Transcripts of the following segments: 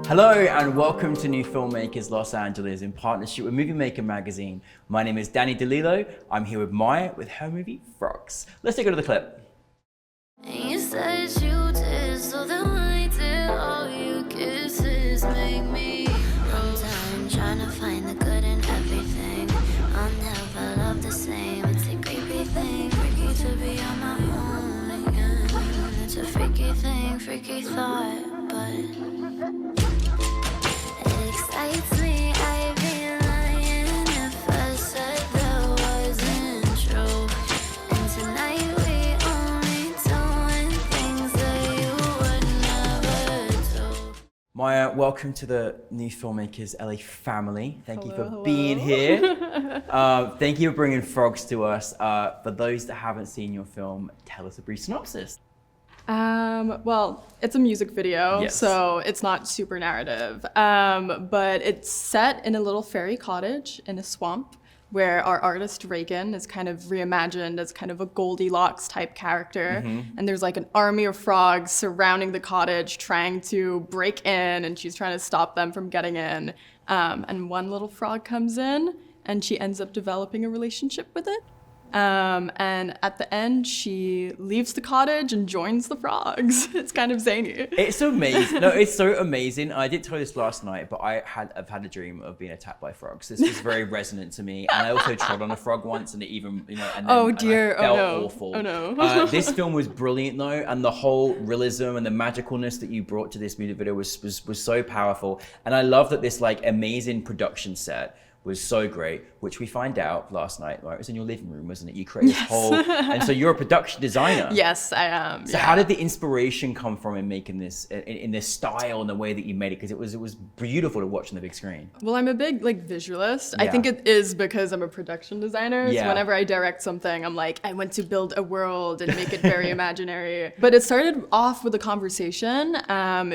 Hello and welcome to New Filmmakers Los Angeles in partnership with Movie Maker magazine. My name is Danny DeLillo. I'm here with Maya with her movie Frogs. Let's take a look at the clip. And you said you did, so then I did. All you kisses make me roll time, trying to find the good in everything. I'll never love the same. It's a creepy thing, freaky to be on my own again. It's a freaky thing, freaky thought, but it excites me. I'd be lying if I said that wasn't true. And tonight we only doing things that you would never do. Maya, welcome to the New Filmmakers LA family. Thank you for Hello. being here. Thank you for bringing Frogs to us. For those that haven't seen your film, tell us a brief synopsis. Well, it's a music video, Yes. so it's not super narrative. But it's set in a little fairy cottage in a swamp where our artist Reagan is kind of reimagined as kind of a Goldilocks type character. And there's like an army of frogs surrounding the cottage trying to break in, and she's trying to stop them from getting in. And one little frog comes in and she ends up developing a relationship with it. And at the end, she leaves the cottage and joins the frogs. It's kind of zany. It's amazing. No, it's so amazing. I did tell you this last night, but I've had a dream of being attacked by frogs. This was very resonant to me. And I also trod on a frog once, and it even, and then Oh and dear, I felt oh no, awful. oh no. This film was brilliant though, and the whole realism and the magicalness that you brought to this music video was so powerful. And I love that this like amazing production set was so great, which we find out last night, right? It was in your living room, wasn't it? You created this whole, and so you're a production designer. Yes, I am. So how did the inspiration come from in making this, in this style and the way that you made it? Because it was beautiful to watch on the big screen. Well, I'm a big visualist. I Yeah. think it is because I'm a production designer. Yeah. So whenever I direct something, I'm like, I want to build a world and make it very imaginary. But it started off with a conversation.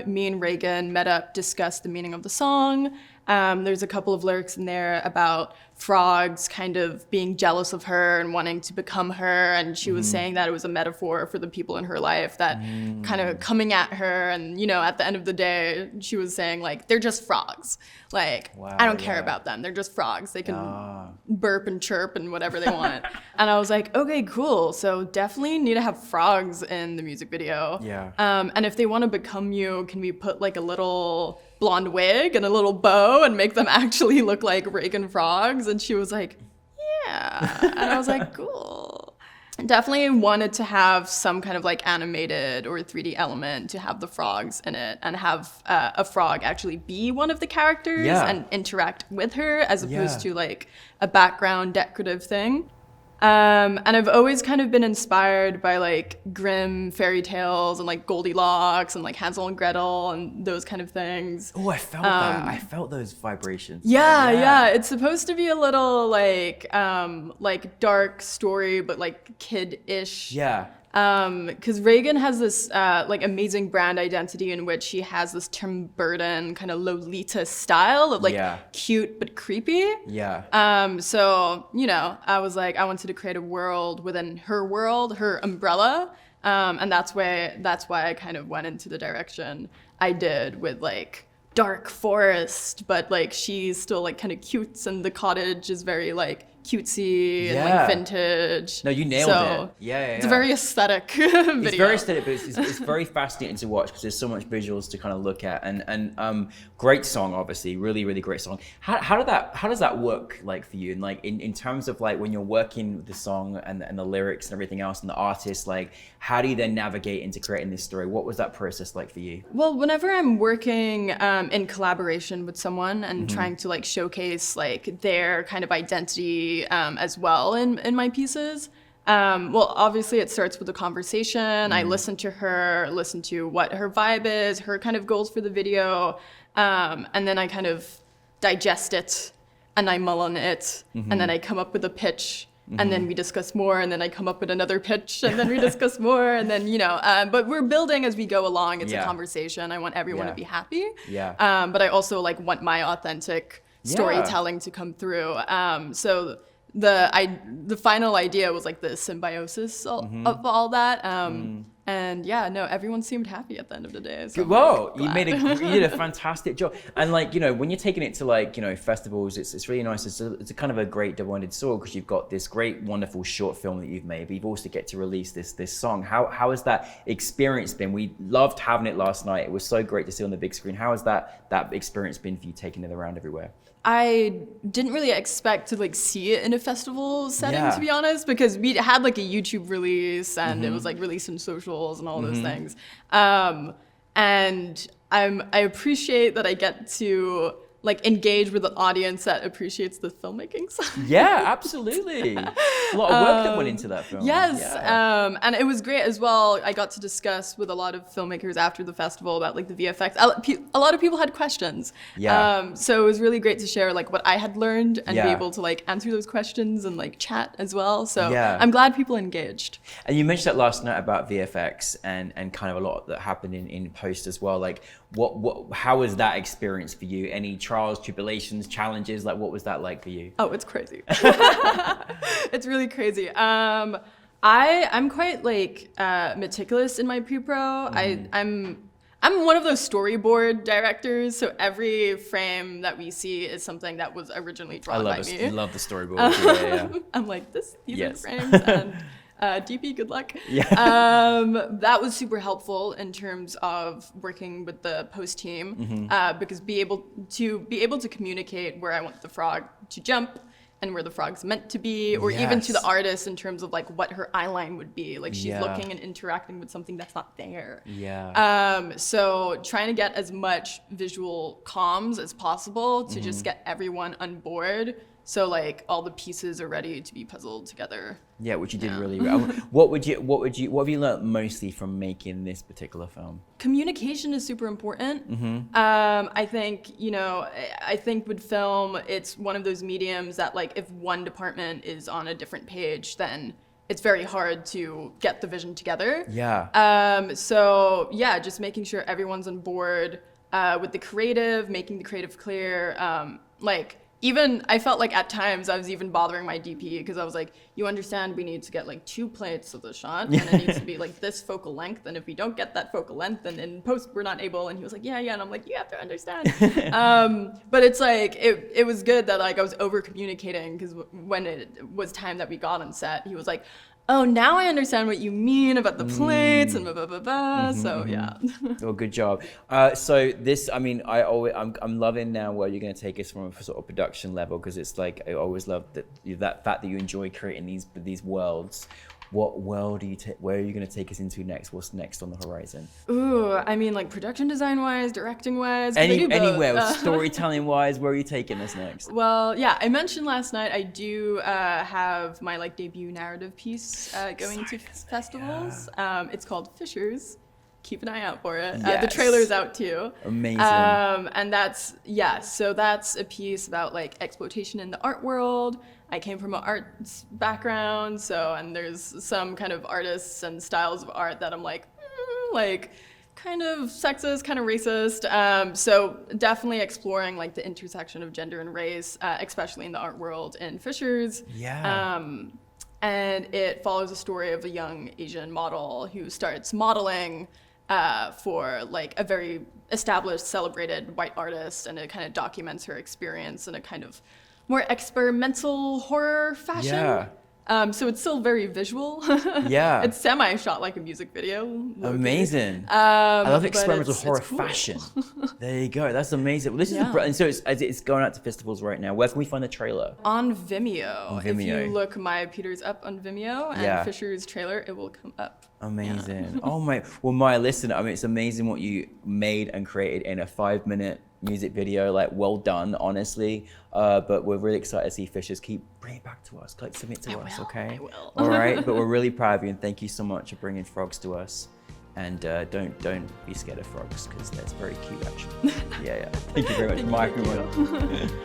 Me and Reagan met up, discussed the meaning of the song. There's a couple of lyrics in there about frogs kind of being jealous of her and wanting to become her. And she was saying that it was a metaphor for the people in her life that kind of coming at her. And, at the end of the day, she was saying like, they're just frogs. Like, Wow, I don't care yeah. about them. They're just frogs. They can burp and chirp and whatever they want. And I was like, okay, cool. So definitely need to have frogs in the music video. Yeah. And if they want to become you, can we put like a little blonde wig and a little bow and make them actually look like Reagan frogs? And she was like, yeah. And I was like, cool. Definitely wanted to have some kind of like animated or 3D element to have the frogs in it and have a frog actually be one of the characters Yeah. and interact with her as opposed Yeah. to like a background decorative thing. And I've always kind of been inspired by like grim fairy tales and like Goldilocks and like Hansel and Gretel and those kind of things. Oh, I felt that. I felt those vibrations. Yeah. It's supposed to be a little like dark story, but like kid-ish. Yeah. Because Reagan has this like amazing brand identity in which she has this Tim Burton kind of Lolita style of like Yeah. cute but creepy. Yeah. So, I was like, I wanted to create a world within her world, her umbrella. And that's why I kind of went into the direction I did with like dark forest, but like she's still like kind of cute and the cottage is very like cutesy and Yeah. like vintage. No, you nailed it. Yeah. It's a very aesthetic video. It's very aesthetic, but it's very fascinating to watch because there's so much visuals to kind of look at, and great song, obviously, really, really great song. How does that work like for you? And like in terms of like when you're working with the song and the lyrics and everything else and the artist, like how do you then navigate into creating this story? What was that process like for you? Well, whenever I'm working in collaboration with someone and trying to like showcase like their kind of identity as well in my pieces, well, obviously it starts with a conversation. I listen to her, listen to what her vibe is, her kind of goals for the video, and then I kind of digest it and I mull on it, and then I come up with a pitch. And then we discuss more, and then I come up with another pitch, and then we discuss more, and then, but we're building as we go along. It's a conversation. I want everyone to be happy. Yeah. But I also like want my authentic storytelling to come through. So the final idea was like the symbiosis of all that. And yeah, no, everyone seemed happy at the end of the day. So Well, I'm, like, you glad. did a fantastic job. And like, you know, when you're taking it to like, you know, festivals, it's really nice. It's a kind of a great double-ended sword because you've got this great, wonderful short film that you've made, but you've also get to release this song. How has that experience been? We loved having it last night. It was so great to see on the big screen. How has that experience been for you taking it around everywhere? I didn't really expect to like see it in a festival setting, Yeah. to be honest, because we had like a YouTube release and it was like released in socials and all those things. And I appreciate that I get to like engage with an audience that appreciates the filmmaking side. Yeah, absolutely. A lot of work that went into that film. Yes, Yeah. and it was great as well. I got to discuss with a lot of filmmakers after the festival about like the VFX. A lot of people had questions. Yeah. So it was really great to share like what I had learned and be Yeah. able to like answer those questions and like chat as well. So Yeah. I'm glad people engaged. And you mentioned that last night about VFX and kind of a lot that happened in post as well. Like, how was that experience for you? Any trials, tribulations, challenges? Like, what was that like for you? Oh, it's crazy. It's really crazy. I'm quite like meticulous in my pre-pro. I'm one of those storyboard directors, so every frame that we see is something that was originally drawn by me. I love the storyboard. Yeah. I'm like, these Yes. are the frames, and DP, good luck. Yeah. That was super helpful in terms of working with the post team, because be able to communicate where I want the frog to jump and where the frog's meant to be, or even to the Yes. artist in terms of like what her eye line would be. Like she's Yeah. looking and interacting with something that's not there. Yeah. So trying to get as much visual comms as possible to just get everyone on board. So like all the pieces are ready to be puzzled together. Yeah, which you did really well. What have you learned mostly from making this particular film? Communication is super important. I think, I think with film, it's one of those mediums that like if one department is on a different page, then it's very hard to get the vision together. Yeah. So yeah, just making sure everyone's on board with the creative, making the creative clear. Even I felt like at times I was even bothering my DP because I was like, you understand we need to get like 2 plates of the shot and it needs to be like this focal length. And if we don't get that focal length, then in post we're not able. And he was like, yeah. And I'm like, you have to understand. But it's like, it was good that like I was over communicating because when it was time that we got on set, he was like, oh, now I understand what you mean about the plates and blah, blah, blah, blah. So yeah. Well, good job. So this, I mean, I'm loving now where you're going to take us from a sort of production level, because it's like, I always love that fact that you enjoy creating these worlds. What world where are you going to take us into next? What's next on the horizon? Ooh, I mean, like production design wise, directing wise. 'Cause I do both. Anywhere, storytelling wise, where are you taking us next? Well, yeah, I mentioned last night I do have my like debut narrative piece going to festivals. Yeah. It's called Fishers. Keep an eye out for it. The Yes. trailer's out too. Amazing. And that's a piece about like exploitation in the art world. I came from an arts background, and there's some kind of artists and styles of art that I'm like kind of sexist, kind of racist. So definitely exploring like the intersection of gender and race, especially in the art world in Fishers. Yeah. And it follows a story of a young Asian model who starts modeling for like a very established, celebrated white artist, and it kind of documents her experience in a kind of more experimental horror fashion. Yeah. So it's still very visual. Yeah. It's semi-shot like a music video. Amazing. I love but experimental it's horror cool. fashion. There you go. That's amazing. Well, this Yeah. and so it's going out to festivals right now. Where can we find the trailer? On Vimeo. On If Vimeo. you look Maya Peters up on Vimeo and Yeah. Fisher's trailer, it will come up. Amazing. Oh my. Well, Maya, listen. I mean, it's amazing what you made and created in a 5-minute music video. Like, well done, honestly. But we're really excited to see Fishers. Keep bringing it back to us. Like, submit to us, okay? I will. All right. But we're really proud of you, and thank you so much for bringing frogs to us. And don't be scared of frogs, because that's very cute, actually. Yeah. Thank you very much, Maya. Thank you.